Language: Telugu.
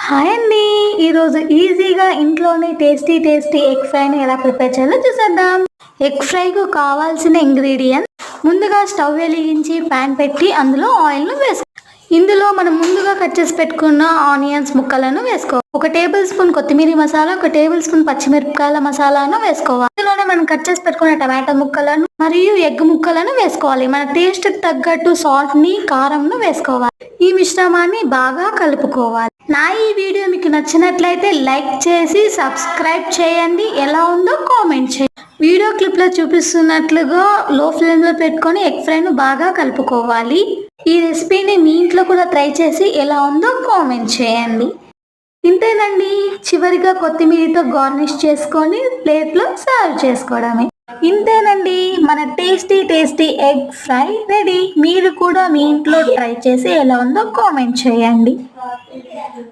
హాయ్ అండి. ఈరోజు ఈజీగా ఇంట్లోనే టేస్టీ ఎగ్ ఫ్రైని ఎలా ప్రిపేర్ చేయాలో చూసేద్దాం. ఎగ్ ఫ్రైకు కావాల్సిన ఇంగ్రీడియంట్స్: ముందుగా స్టవ్ వెలిగించి ప్యాన్ పెట్టి అందులో ఆయిల్ను వేసుకో. ఇందులో మనం ముందుగా కట్ చేసి పెట్టుకున్న ఆనియన్స్ ముక్కలను వేసుకో. 1 టేబుల్ స్పూన్ కొత్తిమీర మసాలా, 1 టేబుల్ స్పూన్ పచ్చిమిరపకాయల మసాలాను వేసుకోవాలి. ఇందులోనే మనం కట్ చేసి పెట్టుకున్న టమాటా ముక్కలను మరియు ఎగ్ ముక్కలను వేసుకోవాలి. మన టేస్ట్ తగ్గట్టు సాల్ట్ ని, కారంను వేసుకోవాలి. ఈ మిశ్రమాన్ని బాగా కలుపుకోవాలి. నా ఈ వీడియో మీకు నచ్చినట్లయితే లైక్ చేసి సబ్స్క్రైబ్ చేయండి. ఎలా ఉందో కామెంట్ చేయండి. వీడియో క్లిప్ లో చూపిస్తున్నట్లుగా లో ఫ్లేమ్ లో పెట్టుకొని ఎగ్ ఫ్రైను బాగా కలుపుకోవాలి. ఈ రెసిపీని మీ ఇంట్లో కూడా ట్రై చేసి ఎలా ఉందో కామెంట్ చేయండి. ఇంతేనండి, చివరిగా కొత్తిమీరతో గార్నిష్ చేసుకొని ప్లేట్లో సర్వ్ చేసుకోవడమే. ఇంతేనండి, మన టేస్టీ ఎగ్ ఫ్రై రెడీ. మీరు కూడా మీ ఇంట్లో ట్రై చేసి ఎలా ఉందో కామెంట్ చేయండి.